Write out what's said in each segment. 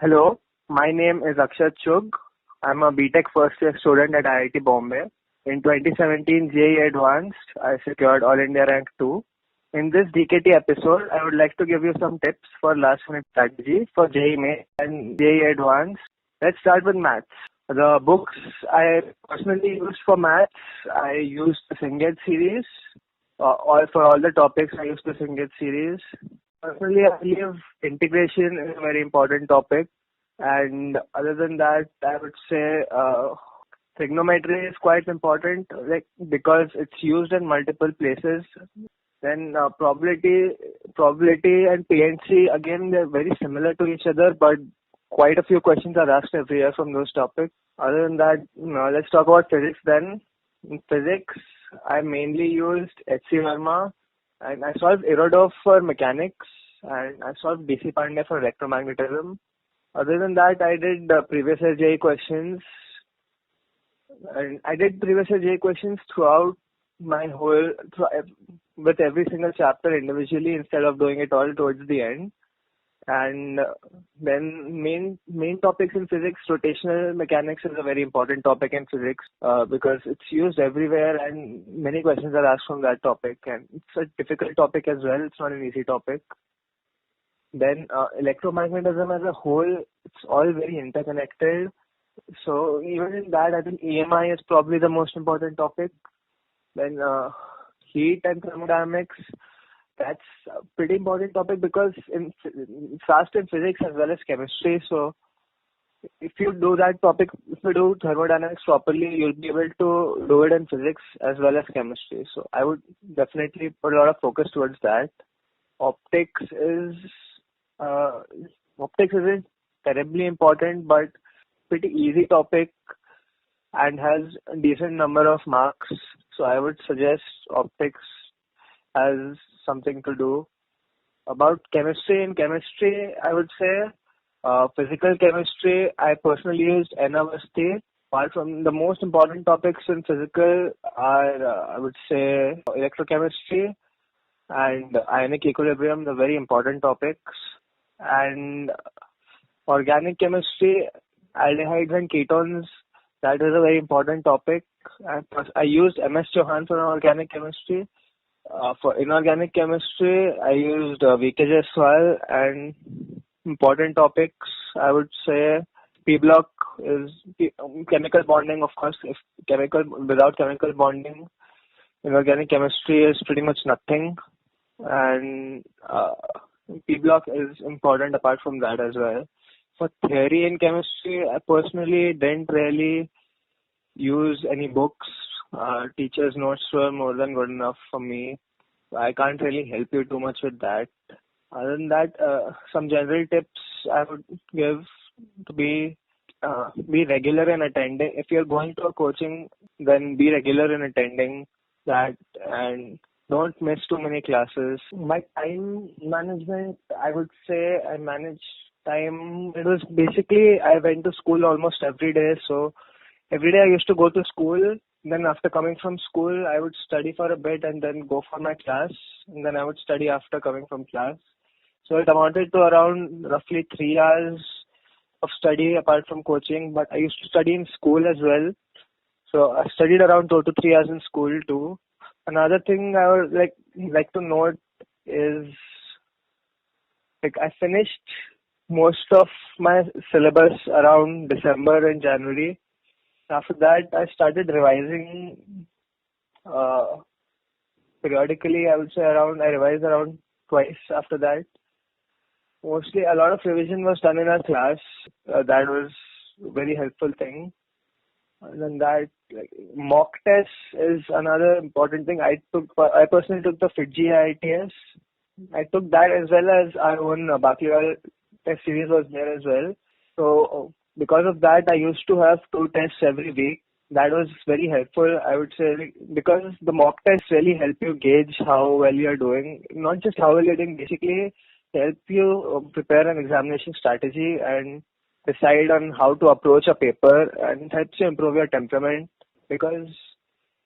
Hello, my name is Akshat Chugh. I'm a BTech first year student at IIT Bombay. In 2017 JEE Advanced, I secured All India Rank 2. In this DKT episode, I would like to give you some tips for last minute strategy for JEE Main and JEE Advanced. Let's start with maths. The books I personally used for maths, I used the Singed series. For all the topics, I used the Singed series. Personally, I believe integration is a very important topic. And other than that, I would say trigonometry is quite important, like because it's used in multiple places. Then probability and PNC, again, they're very similar to each other, but quite a few questions are asked every year from those topics. Other than that, let's talk about physics then. In physics, I mainly used H.C. Verma, and I solved Irodov for mechanics, and I solved D.C. Pandey for electromagnetism. Other than that, I did previous year JEE questions, and I did previous year JEE questions throughout my with every single chapter individually instead of doing it all towards the end. And then main topics in physics, rotational mechanics is a very important topic in physics because it's used everywhere and many questions are asked from that topic, and it's a difficult topic as well. It's not an easy topic. Then electromagnetism as a whole, it's all very interconnected. So even in that, I think EMI is probably the most important topic. Then heat and thermodynamics, that's a pretty important topic because it's asked in physics as well as chemistry. So if you do that topic, if you do thermodynamics properly, you'll be able to do it in physics as well as chemistry. So I would definitely put a lot of focus towards that. Optics isn't terribly important, but pretty easy topic and has a decent number of marks. So I would suggest optics as something to do. About chemistry, in chemistry, I would say physical chemistry, I personally used N. Avasthi. Apart from the most important topics in physical are, I would say, electrochemistry and ionic equilibrium, the very important topics. And organic chemistry, aldehydes and ketones, that is a very important topic. I used MS Chauhan for organic chemistry. For inorganic chemistry, I used VK Jaiswal, and important topics, I would say P block is chemical bonding, of course. Without chemical bonding, inorganic chemistry is pretty much nothing. And P block is important apart from that as well. For theory in chemistry, I personally didn't really use any books. Teachers' notes were more than good enough for me. I can't really help you too much with that. Other than that, some general tips I would give to be regular in attending. If you're going to a coaching, then be regular in attending that and don't miss too many classes. My time management, I would say I managed time. It was basically, I went to school almost every day. So every day I used to go to school. Then after coming from school, I would study for a bit and then go for my class. And then I would study after coming from class. So it amounted to around roughly 3 hours of study apart from coaching. But I used to study in school as well. So I studied around 2 to 3 hours in school too. Another thing I would like to note is, I finished most of my syllabus around December and January. After that, I started revising periodically. I would say I revised around twice after that. Mostly, a lot of revision was done in our class. That was a very helpful thing. Other than that, mock tests is another important thing. I personally took the FITGI IITS. I took that as well as our own Bakliwal test series was there as well. So because of that, I used to have 2 tests every week. That was very helpful, I would say, because the mock tests really help you gauge how well you're doing. Not just how well you're doing, basically help you prepare an examination strategy and decide on how to approach a paper, and it helps you improve your temperament because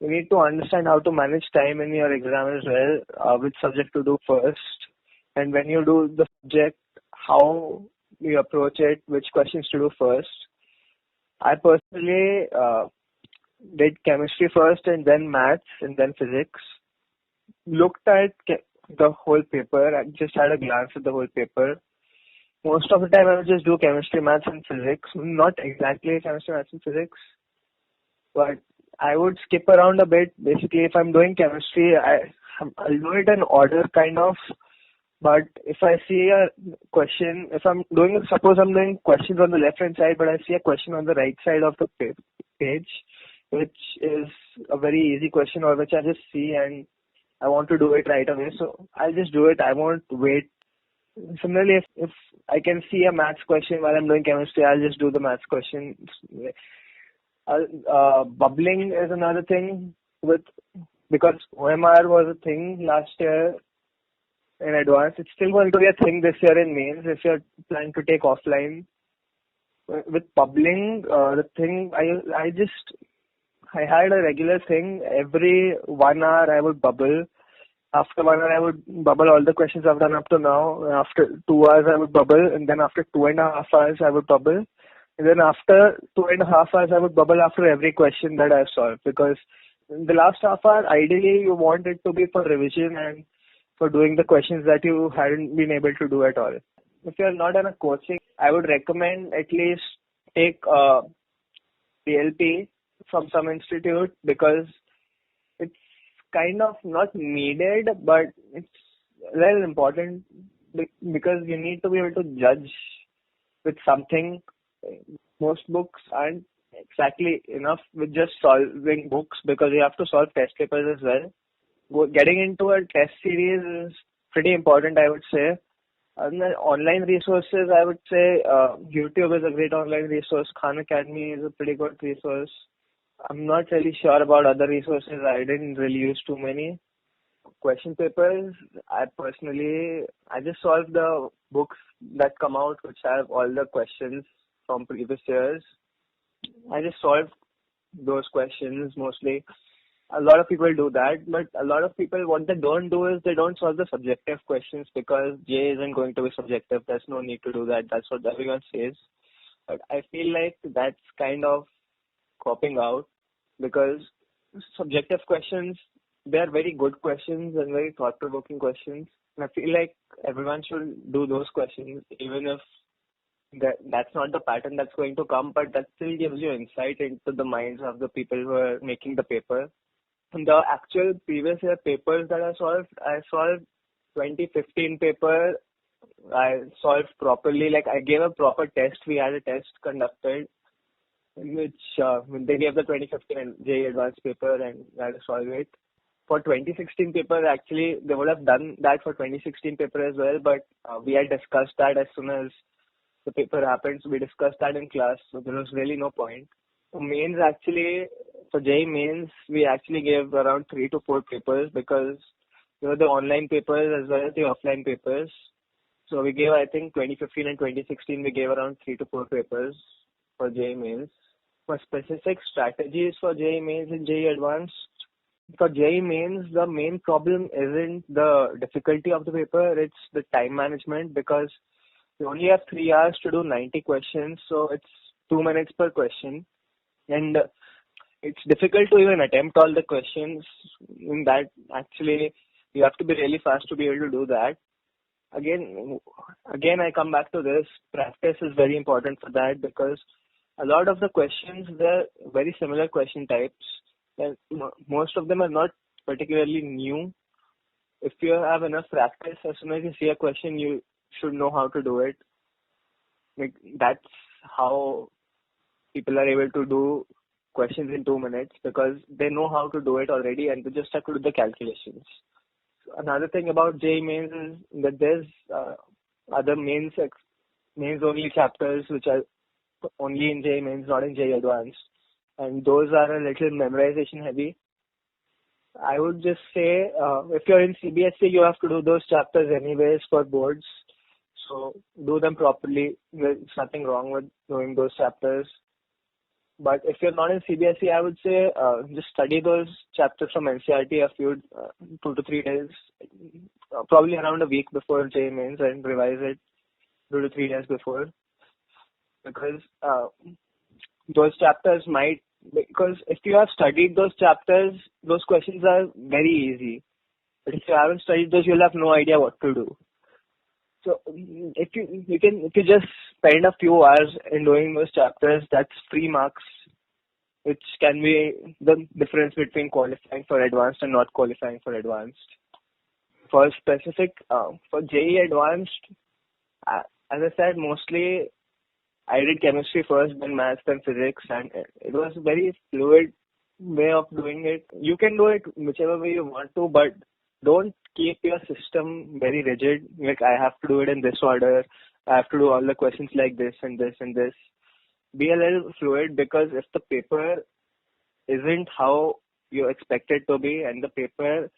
you need to understand how to manage time in your exam as well, which subject to do first. And when you do the subject, how you approach it, which questions to do first. I personally did chemistry first and then maths and then physics. Looked at the whole paper. I just had a glance at the whole paper. Most of the time I would just do chemistry, maths and physics. Not exactly chemistry, maths and physics, but I would skip around a bit. Basically, if I'm doing chemistry, I'll do it in order kind of. But if I see a question, suppose I'm doing questions on the left hand side, but I see a question on the right side of the page, which is a very easy question or which I just see and I want to do it right away. So I'll just do it. I won't wait. Similarly, if I can see a maths question while I'm doing chemistry, I'll just do the maths question. Bubbling is another thing because OMR was a thing last year in advance. It's still going to be a thing this year in mains if you're planning to take offline. With bubbling, the thing I had a regular thing. Every 1 hour I would bubble. After 1 hour I would bubble all the questions I've done up to now. After 2 hours I would bubble, and then after 2.5 hours I would bubble. And then after 2.5 hours I would bubble after every question that I've solved, because in the last half hour ideally you want it to be for revision and for doing the questions that you hadn't been able to do at all. If you're not on a coaching, I would recommend at least take PLP from some institute, because it's kind of not needed, but it's very important because you need to be able to judge with something. Most books aren't exactly enough with just solving books, because you have to solve test papers as well. Getting into a test series is pretty important, I would say. And then online resources, I would say YouTube is a great online resource. Khan Academy is a pretty good resource. I'm not really sure about other resources. I didn't really use too many. Question papers, I just solve the books that come out which have all the questions from previous years. I just solve those questions mostly. A lot of people do that, but a lot of people, what they don't do is they don't solve the subjective questions, because J isn't going to be subjective. There's no need to do that. That's what everyone says. But I feel like that's kind of cropping out, because subjective questions, they are very good questions and very thought-provoking questions. And I feel like everyone should do those questions, even if that's not the pattern that's going to come, but that still gives you insight into the minds of the people who are making the paper. And the actual previous year papers that I solved 2015 paper, I solved properly. Like, I gave a proper test. We had a test conducted in which they gave the 2015 and JEE advanced paper, and I had to solve it. For 2016 paper, actually, they would have done that for 2016 paper as well, but we had discussed that as soon as the paper happened. So we discussed that in class, so there was really no point. For mains, actually, for JEE mains, we actually gave around 3 to 4 papers, because there were the online papers as well as the offline papers. So we gave, I think, 2015 and 2016, we gave around 3 to 4 papers for JEE mains. For specific strategies for JEE mains and JEE advanced, for JEE mains, the main problem isn't the difficulty of the paper, it's the time management, because we only have 3 hours to do 90 questions, so it's 2 minutes per question. And it's difficult to even attempt all the questions. In that, actually, you have to be really fast to be able to do that. Again, I come back to this. Practice is very important for that, because a lot of the questions, they're very similar question types. And most of them are not particularly new. If you have enough practice, as soon as you see a question, you should know how to do it. Like, that's how people are able to do questions in 2 minutes, because they know how to do it already and they just have to do the calculations. Another thing about JEE mains is that there's other mains only chapters which are only in JEE mains, not in JEE advanced, and those are a little memorization heavy. I would just say if you're in CBSE, you have to do those chapters anyways for boards, so do them properly. There's nothing wrong with doing those chapters. But if you're not in CBSE, I would say just study those chapters from NCERT a few 2 to 3 days, probably around a week before JEE mains, and revise it. 2 to 3 years before, because those chapters might, because if you have studied those chapters, those questions are very easy. But if you haven't studied those, you'll have no idea what to do. So if you just spend a few hours in doing those chapters, that's free marks, which can be the difference between qualifying for advanced and not qualifying for advanced. For specific, for JEE Advanced, as I said, mostly I did chemistry first, then maths, then physics, and it was a very fluid way of doing it. You can do it whichever way you want to, but don't keep your system very rigid. Like, I have to do it in this order. I have to do all the questions like this and this and this. Be a little fluid, because if the paper isn't how you expect it to be, and the paper,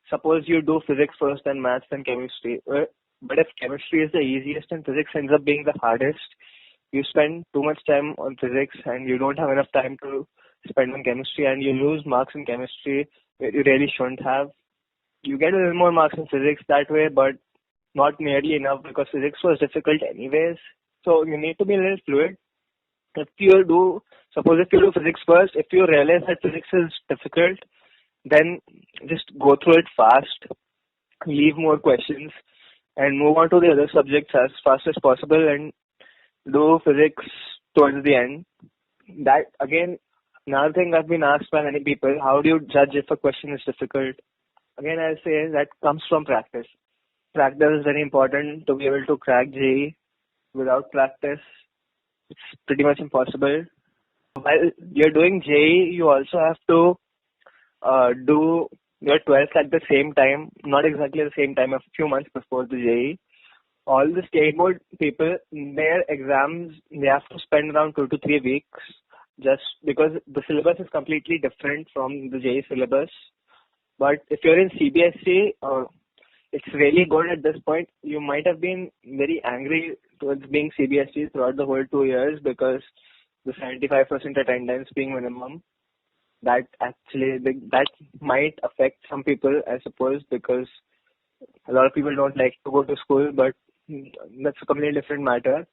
suppose you do physics first, then maths, then chemistry. But if chemistry is the easiest and physics ends up being the hardest, you spend too much time on physics and you don't have enough time to spend on chemistry, and you lose marks in chemistry that you really shouldn't have. You get a little more marks in physics that way, but not nearly enough, because physics was difficult anyways. So you need to be a little fluid. Suppose if you do physics first, if you realize that physics is difficult, then just go through it fast, leave more questions, and move on to the other subjects as fast as possible, and do physics towards the end. That, again, another thing I've been asked by many people: how do you judge if a question is difficult? Again, I'll say that comes from practice. Practice is very important to be able to crack JEE. Without practice, it's pretty much impossible. While you're doing JEE, you also have to do your 12th at the same time, not exactly the same time, a few months before the JEE. All the state board people, their exams, they have to spend around 2 to 3 weeks, just because the syllabus is completely different from the JEE syllabus. But if you're in CBSE, it's really good at this point. You might have been very angry towards being CBSE throughout the whole 2 years, because the 75% attendance being minimum, that might affect some people, I suppose, because a lot of people don't like to go to school, but that's a completely different matter.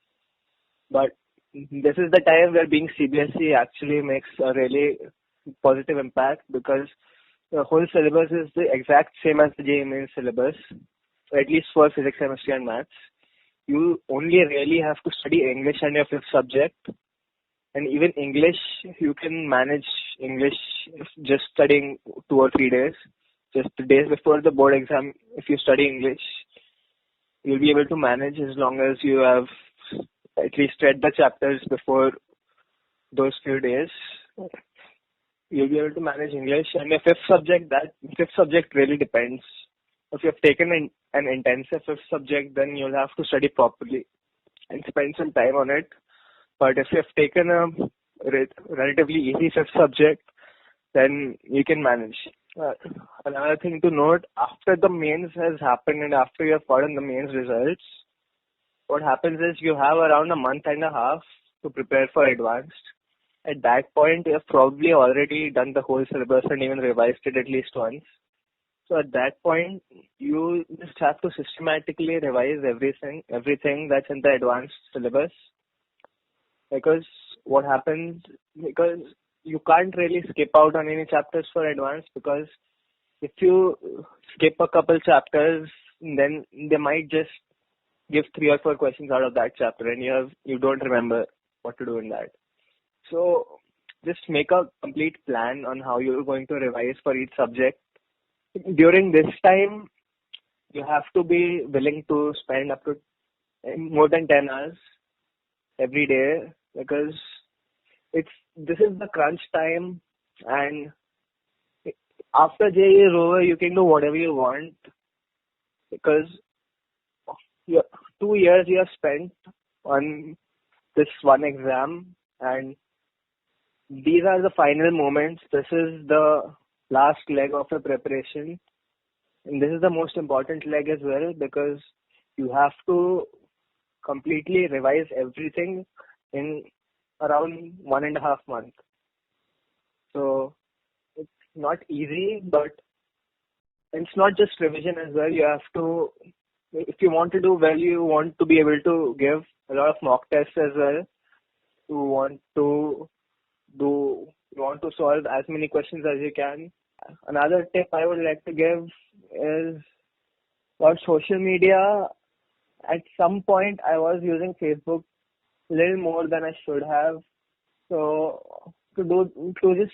But this is the time where being CBSE actually makes a really positive impact, because the whole syllabus is the exact same as the JEE Mains syllabus, at least for physics, chemistry, and maths. You only really have to study English and your fifth subject. And even English, you can manage English just studying 2 or 3 days. Just the days before the board exam, if you study English, you'll be able to manage, as long as you have at least read the chapters before those few days. You'll be able to manage English. And your fifth subject really depends. If you've taken an intensive fifth subject, then you'll have to study properly and spend some time on it. But if you've taken a relatively easy fifth subject, then you can manage. Another thing to note: after the mains has happened and after you have gotten the mains results, what happens is you have around a month and a half to prepare for advanced. At that point, you have probably already done the whole syllabus and even revised it at least once. So at that point, you just have to systematically revise everything that's in the advanced syllabus. Because what happens, because you can't really skip out on any chapters for advanced, because if you skip a couple chapters, then they might just give 3 or 4 questions out of that chapter, and you don't remember what to do in that. So just make a complete plan on how you're going to revise for each subject. During this time, you have to be willing to spend up to more than 10 hours every day, because this is the crunch time, and after JEE is over, you can do whatever you want, because 2 years you have spent on this one exam, and these are the final moments. This is the last leg of the preparation, and this is the most important leg as well, because you have to completely revise everything in around 1.5 months. So it's not easy, but it's not just revision as well. You have to if you want to do well, you want to be able to give a lot of mock tests as well. You want to do, you want to solve as many questions as you can. Another tip I would like to give is about social media. At some point, I was using Facebook a little more than I should have. So to just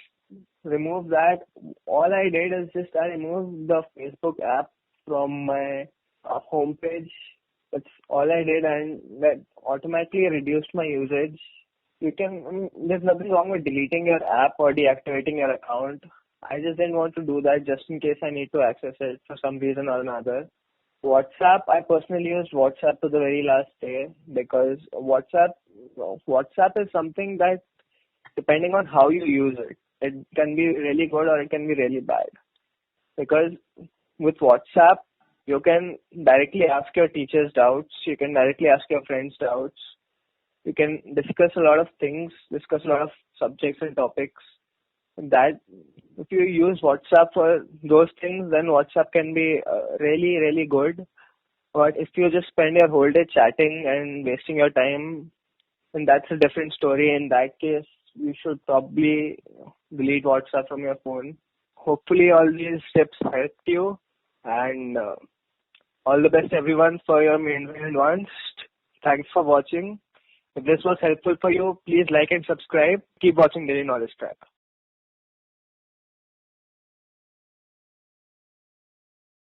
remove that, all I did is just I removed the Facebook app from my homepage. That's all I did, and that automatically reduced my usage. There's nothing wrong with deleting your app or deactivating your account. I just didn't want to do that just in case I need to access it for some reason or another. WhatsApp, I personally used WhatsApp to the very last day because WhatsApp is something that, depending on how you use it, it can be really good or it can be really bad. Because with WhatsApp, you can directly ask your teachers doubts, you can directly ask your friends doubts, you can discuss a lot of things, discuss a lot of subjects and topics. That if you use WhatsApp for those things, then WhatsApp can be really, really good. But if you just spend your whole day chatting and wasting your time, then that's a different story. In that case, you should probably delete WhatsApp from your phone. Hopefully, all these tips helped you, and all the best, everyone, for your mains and advanced. Thanks for watching. If this was helpful for you, please like and subscribe. Keep watching Daily Knowledge Track.